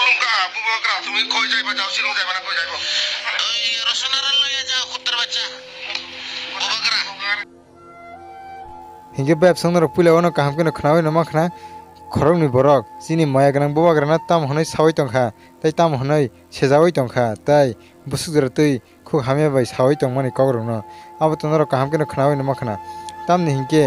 tongkha bubagra তুমি কই যাইবা যাও শিলং যাইবা না কই যাইবো ওই রসনার লইয়া যাও কুত্তার বাচ্চা bubagra hinge bab sangnar pula ono kaham keno khnawi no makhna khorong ni borok chini maya gwnang bubagra na tam honai sawai tongkha tai tam honai sejawai tongkha tai busudra tui khuk hamya bai sawai tongmani kogrong no abo tonoro kaham keno khnawi no makhna tam ni hinge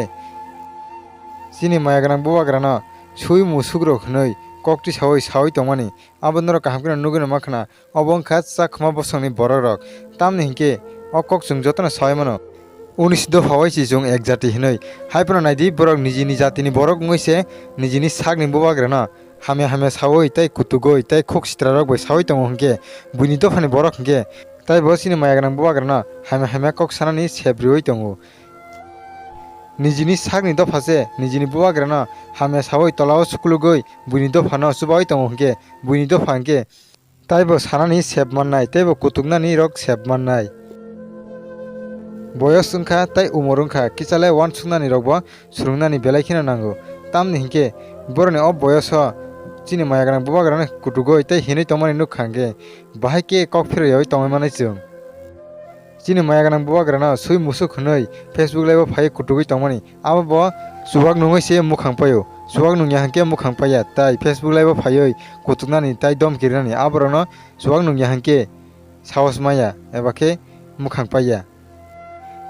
chini maya gwnang bubagra na sui mu sugro khnoi kokti sawai tongmani abo noro kaham keno nugi no makhna obongkha chakma bosongni borok rok tam ni hinge o kok chung jotona sawai mano 19 দফা হয়েছে জং এক জাতি হিনই হাইপ্র নাইদি বরক Nizhny জাতিনি বরক ngইছে Nizhny সাগনি বুবাগ্রা না হামে হামে সাওই তাই কুতুগই তাই খুক সিত্রা rock বই সাওই তং হংকে বুনি দফানি বরক হংকে তাই বসিনি মায়া গনং বুবাগ্রা না হামে হামে কক সানানি সেব্রিওই তং নিজনি সাগনি দফাসে নিজনি বুবাগ্রা না হামে সাওই তলাও সুকুলুগই বুনি দফা না সুবাই তং হংকে বুনি দফা হংকে তাইবো সানানি সেব মাননাই তাইবো কুতুকনানি রক সেব মাননাই বয়স সংখ্যা তাই উমর সংখ্যা কিচালে ওয়ান সুংনানি রকব সুরুংনানি বেলাইখিনা নাঙ্গো তামনি হিংকে বরনি অ বয়স চিনি মায়া গনং বুবাগ্রা কুটুগই তাই হিनै তমানি নুখাঙ্গে বাহাইকে কক ফেরoi তমাই মানাই जों চিনি মায়া গনং বুবাগ্রা না সুই মুসুক হनै ফেসবুক লাইভ ফাই কুটুগই তমানি আবো সুবাক নুङैसे মুখাং পাयो সুবাক নুङिया हांके मुखां पाया ताई फेसबुक लाइव फायै कुतुकनानि ताई दम किरनानि आबरनो सुबाक नुङिया हांके साहस माया एबाके मुखां पाया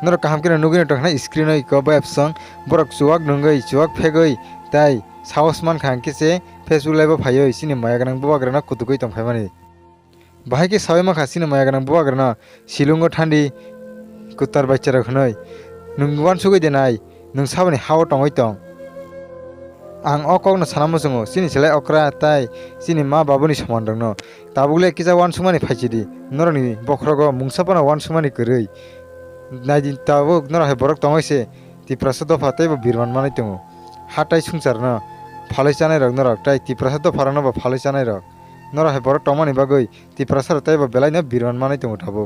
नरो kaham kena nugini tokna screen oi ko web song borok chuak nungoi chuak phegoi tai saos man khang kise facebook live phayoi sini maya gwnang bubagra na kutugoi tongphaimani bahai ke sawai makha sini maya gwnang bubagra na silungo thandi kutar bachara khnoi nungwan sugoi denai nung sabani hawo tongoi tong ang okok no sanamo songo sini selai okra tai sini ma babuni samandang no tabule kisa wan sumani phaichidi noroni bokhrogo mungsapana wan sumani koroi naidin tabo nora he borok tongise ti prasad dopha taibo birman manai tongo hatai sungsarno phalai chanai rok nora tai ti prasad dopha rano ba phalai chanai rok nora he borok tongmani bagoi ti prasad taibo belai na birman manai tongo tabo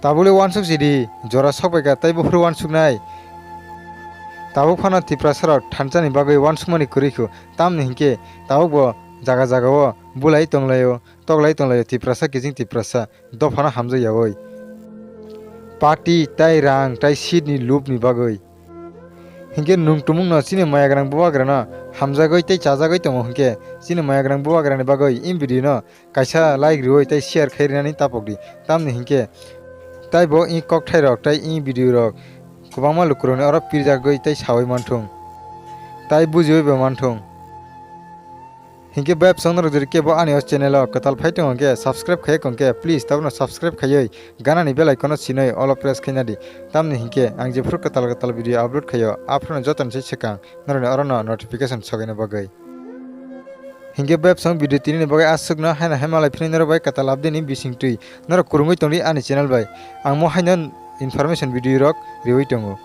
tabule wan suksidi jora sokbaika taibo fru wan suknai tabo phana ti prasad thanchani bagoi wan sukmani korikho tamni hinke tabo bo jaga jaga o bulai tonglayo toglai ti prasad kijing ti prasad dophana hamjayawoi party tai rang tai seat ni loop ni bagoi hinge nungtumung no chini maya gwnang bubagra na hamjagoi tai chajagoi tong hinge chini maya gwnang bubagra ni bagoi in video no kaisa like rioi tai share khairinani tapokdi tamni hinge tai bo in kok thai rok tai in video rok kubangma lukuroni oro pirjagoi tai sawai manthung tai bujioi be manthung hinge web songnor jirke bo ani os channel katal phaitong ke subscribe khaye kongke please tabno subscribe khayoi gana ni bell icon sinoi all press khainadi tamni hinge ang je fur katal video upload khayo afro jotan se sekang norone orono notification sogaina bagai hinge web song video tini ni bagai asukna haina hemalai phini nor bai katal abdeni bising tui nor kurungoi tongri ani channel bai ang mo haina information video rok rioi tongo